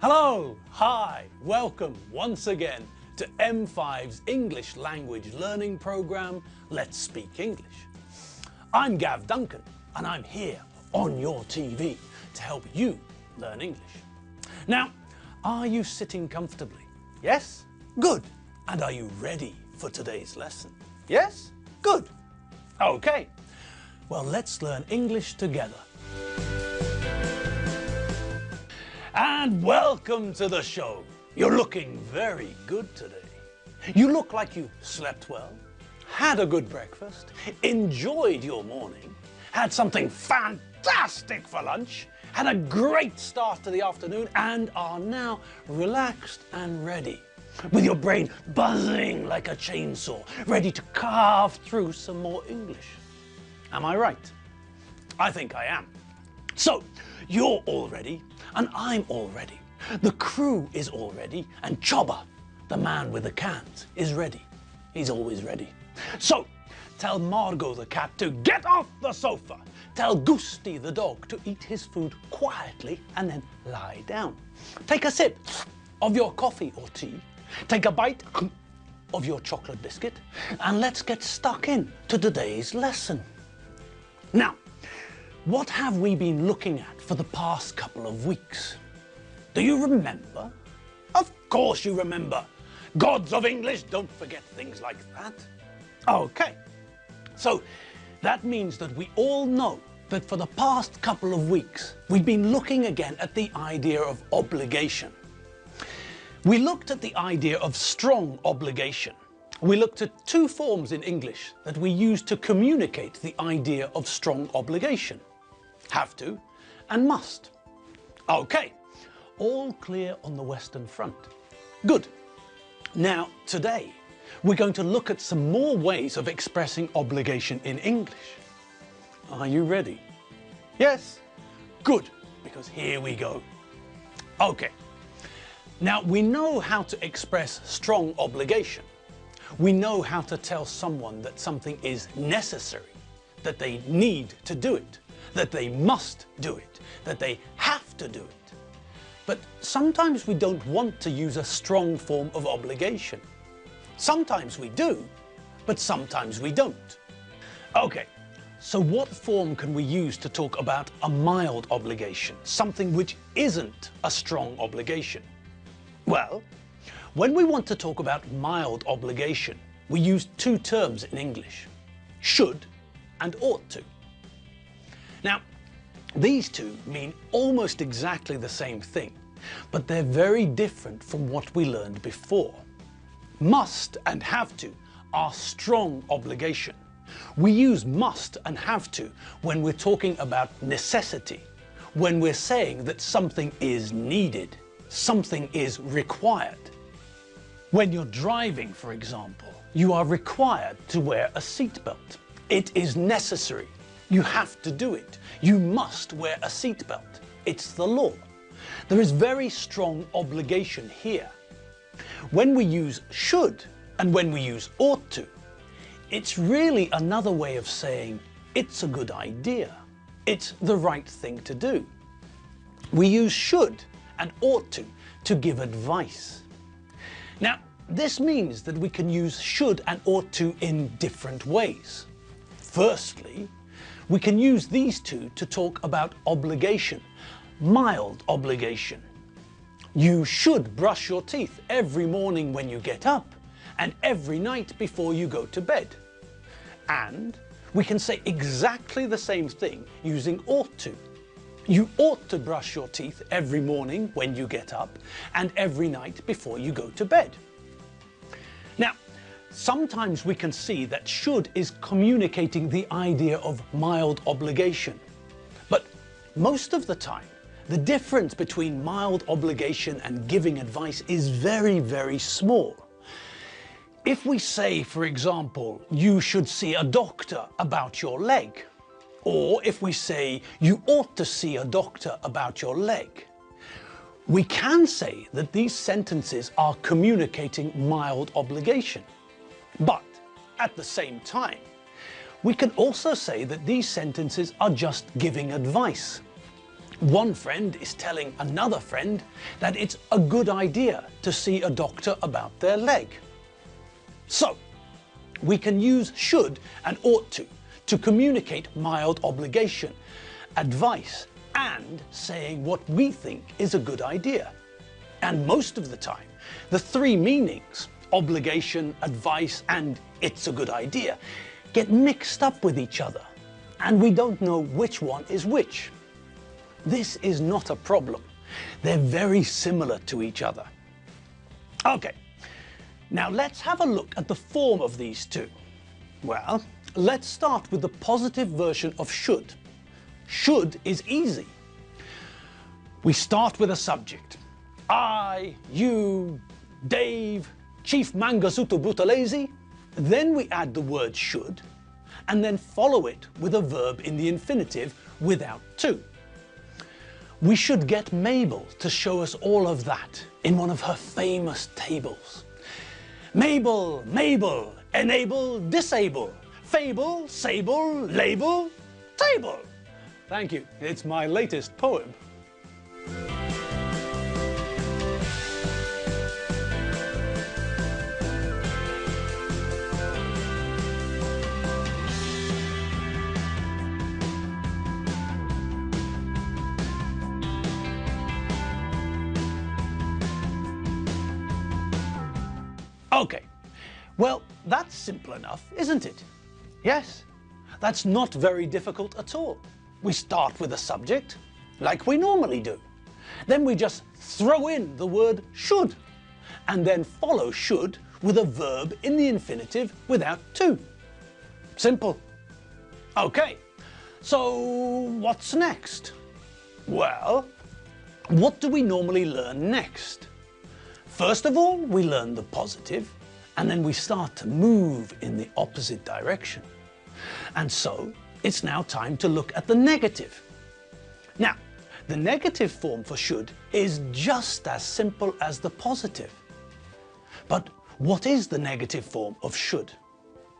Hello, hi, welcome once again to M5's English language learning program, Let's Speak English. I'm Gav Duncan and I'm here on your TV to help you learn English. Now, are you sitting comfortably? Yes? Good. And are you ready for today's lesson? Yes? Good. Okay. Well, let's learn English together. And welcome to the show. You're looking very good today. You look like you slept well, had a good breakfast, enjoyed your morning, had something fantastic for lunch, had a great start to the afternoon, and are now relaxed and ready, with your brain buzzing like a chainsaw, ready to carve through some more English. Am I right? I think I am. So, you're all ready, and I'm all ready. The crew is all ready, and Chobber, the man with the cans, is ready. He's always ready. So, tell Margot the cat to get off the sofa. Tell Gusti the dog to eat his food quietly and then lie down. Take a sip of your coffee or tea. Take a bite of your chocolate biscuit, and let's get stuck in to today's lesson. Now, what have we been looking at for the past couple of weeks? Do you remember? Of course you remember. Gods of English don't forget things like that. Okay, so that means that we all know that for the past couple of weeks we've been looking again at the idea of obligation. We looked at the idea of strong obligation. We looked at two forms in English that we use to communicate the idea of strong obligation. Have to and must. Okay, all clear on the Western Front. Good. Now, today, we're going to look at some more ways of expressing obligation in English. Are you ready? Yes? Good, because here we go. Okay. Now, we know how to express strong obligation. We know how to tell someone that something is necessary, that they need to do it, that they must do it, that they have to do it. But sometimes we don't want to use a strong form of obligation. Sometimes we do, but sometimes we don't. Okay, so what form can we use to talk about a mild obligation, something which isn't a strong obligation? Well, when we want to talk about mild obligation, we use two terms in English, should and ought to. Now, these two mean almost exactly the same thing, but they're very different from what we learned before. Must and have to are strong obligation. We use must and have to when we're talking about necessity, when we're saying that something is needed, something is required. When you're driving, for example, you are required to wear a seatbelt. It is necessary. You have to do it. You must wear a seatbelt. It's the law. There is very strong obligation here. When we use should and when we use ought to, it's really another way of saying it's a good idea. It's the right thing to do. We use should and ought to give advice. Now, this means that we can use should and ought to in different ways. Firstly, we can use these two to talk about obligation, mild obligation. You should brush your teeth every morning when you get up and every night before you go to bed. And we can say exactly the same thing using ought to. You ought to brush your teeth every morning when you get up and every night before you go to bed. Now, sometimes we can see that should is communicating the idea of mild obligation. But most of the time, the difference between mild obligation and giving advice is very, very small. If we say, for example, you should see a doctor about your leg, or if we say you ought to see a doctor about your leg, we can say that these sentences are communicating mild obligation. But at the same time, we can also say that these sentences are just giving advice. One friend is telling another friend that it's a good idea to see a doctor about their leg. So, we can use should and ought to communicate mild obligation, advice, and saying what we think is a good idea. And most of the time, the three meanings, obligation, advice, and it's a good idea, get mixed up with each other, and we don't know which one is which. This is not a problem. They're very similar to each other. Okay, now let's have a look at the form of these two. Well, let's start with the positive version of should. Should is easy. We start with a subject. I, you, Dave, Chief Mangasutu Butalese. Then we add the word should, and then follow it with a verb in the infinitive without to. We should get Mabel to show us all of that in one of her famous tables. Mabel, Mabel, enable, disable, fable, sable, label, table. Thank you, it's my latest poem. Okay, well, that's simple enough, isn't it? Yes, that's not very difficult at all. We start with a subject, like we normally do. Then we just throw in the word should, and then follow should with a verb in the infinitive without to. Simple. Okay, so what's next? Well, what do we normally learn next? First of all, we learn the positive, and then we start to move in the opposite direction. And so, it's now time to look at the negative. Now, the negative form for should is just as simple as the positive. But what is the negative form of should?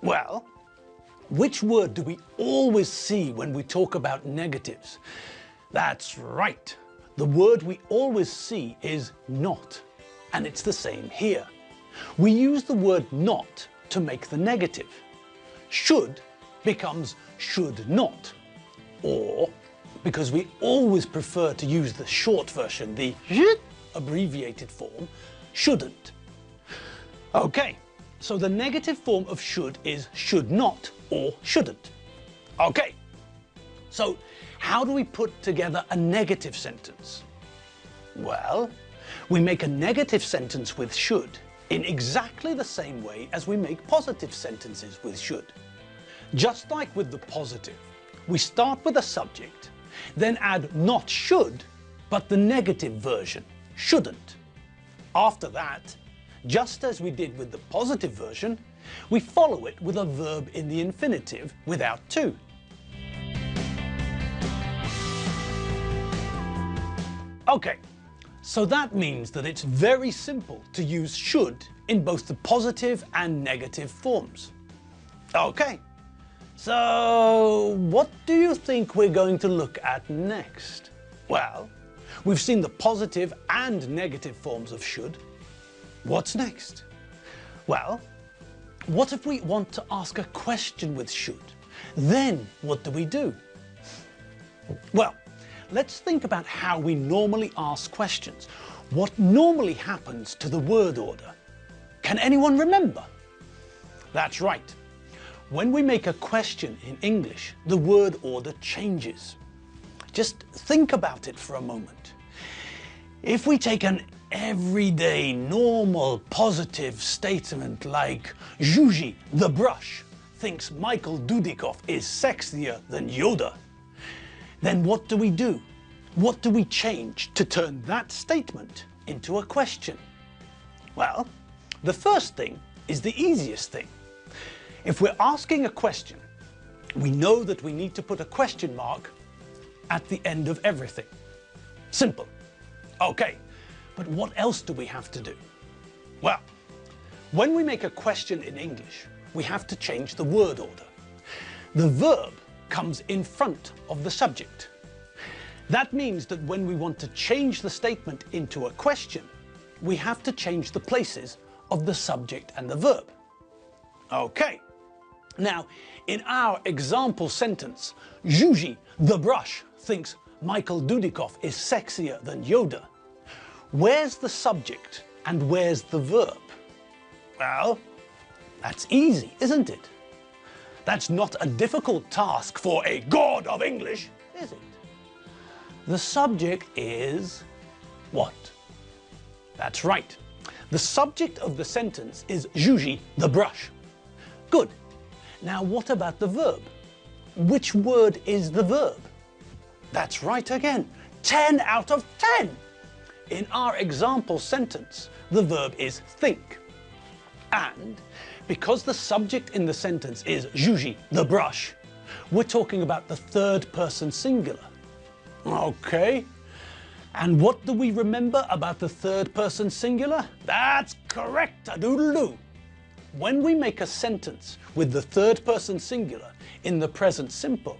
Well, which word do we always see when we talk about negatives? That's right. The word we always see is not. And it's the same here. We use the word not to make the negative. Should becomes should not. Or, because we always prefer to use the short version, the abbreviated form, shouldn't. Okay, so the negative form of should is should not or shouldn't. Okay, so how do we put together a negative sentence? Well, we make a negative sentence with should in exactly the same way as we make positive sentences with should. Just like with the positive, we start with a subject, then add not should, but the negative version, shouldn't. After that, just as we did with the positive version, we follow it with a verb in the infinitive without to. Okay. So that means that it's very simple to use should in both the positive and negative forms. Okay, so what do you think we're going to look at next? Well, we've seen the positive and negative forms of should. What's next? Well, what if we want to ask a question with should? Then what do? Well, let's think about how we normally ask questions. What normally happens to the word order? Can anyone remember? That's right. When we make a question in English, the word order changes. Just think about it for a moment. If we take an everyday, normal, positive statement like Zhuji, the brush, thinks Michael Dudikoff is sexier than Yoda, then what do? What do we change to turn that statement into a question? Well, the first thing is the easiest thing. If we're asking a question, we know that we need to put a question mark at the end of everything. Simple. Okay, but what else do we have to do? Well, when we make a question in English, we have to change the word order. The verb comes in front of the subject. That means that when we want to change the statement into a question, we have to change the places of the subject and the verb. Okay. Now, in our example sentence, Zsuzsi the brush thinks Michael Dudikoff is sexier than Yoda. Where's the subject and where's the verb? Well, that's easy, isn't it? That's not a difficult task for a god of English, is it? The subject is what? That's right. The subject of the sentence is Zsuzsi the brush. Good. Now what about the verb? Which word is the verb? That's right again. 10 out of 10. In our example sentence, the verb is think. And because the subject in the sentence is Zsuzsi the brush, we're talking about the third person singular. Okay. And what do we remember about the third person singular? That's correct, a-doodle-doo. When we make a sentence with the third person singular in the present simple,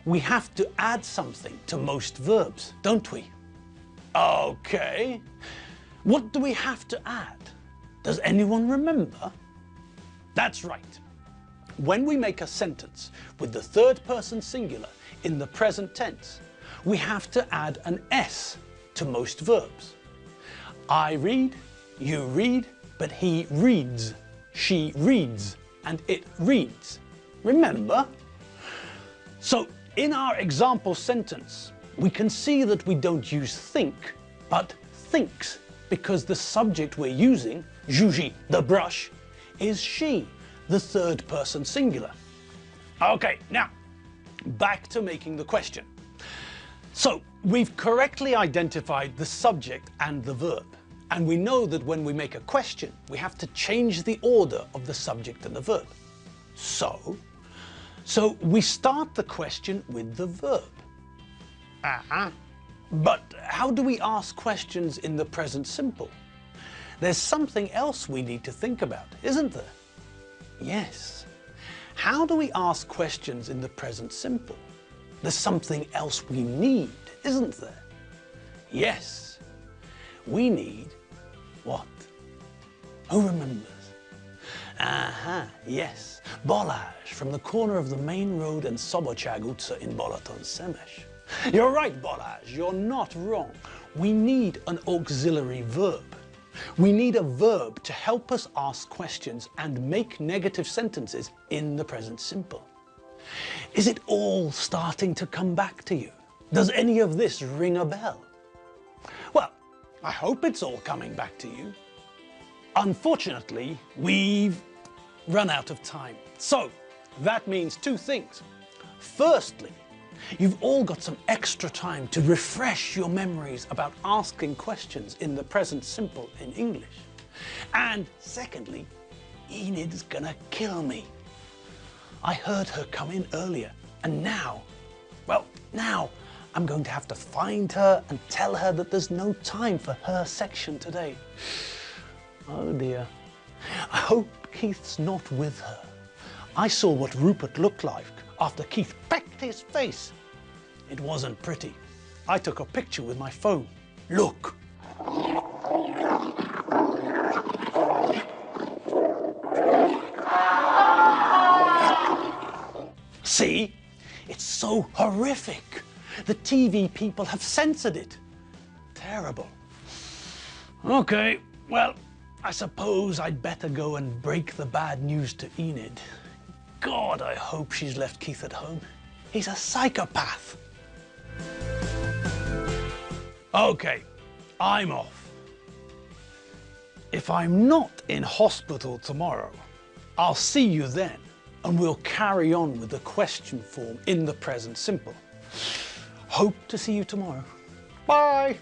we have to add something to most verbs, don't we? Okay. What do we have to add? Does anyone remember? That's right. When we make a sentence with the third person singular in the present tense, we have to add an S to most verbs. I read, you read, but he reads, she reads, and it reads. Remember? So in our example sentence, we can see that we don't use think, but thinks, because the subject we're using, Zsuzsi the brush, is she, the third person singular. Okay, now back to making the question. So we've correctly identified the subject and the verb, and we know that when we make a question, we have to change the order of the subject and the verb. So we start the question with the verb. But how do we ask questions in the present simple? There's something else we need to think about, isn't there? Yes. How do we ask questions in the present simple? There's something else we need, isn't there? Yes. We need what? Who remembers? Yes. Balázs from the corner of the main road and Szabadság utca in Balaton-Szemes. You're right, Balázs, you're not wrong. We need an auxiliary verb. We need a verb to help us ask questions and make negative sentences in the present simple. Is it all starting to come back to you? Does any of this ring a bell? Well, I hope it's all coming back to you. Unfortunately, we've run out of time. So that means two things. Firstly, you've all got some extra time to refresh your memories about asking questions in the present simple in English. And secondly, Enid's gonna kill me. I heard her come in earlier, and now I'm going to have to find her and tell her that there's no time for her section today. Oh dear. I hope Keith's not with her. I saw what Rupert looked like after Keith pecked his face. It wasn't pretty. I took a picture with my phone. Look. See? It's so horrific. The TV people have censored it. Terrible. Okay, well, I suppose I'd better go and break the bad news to Enid. God, I hope she's left Keith at home. He's a psychopath. Okay, I'm off. If I'm not in hospital tomorrow, I'll see you then, and we'll carry on with the question form in the present simple. Hope to see you tomorrow. Bye.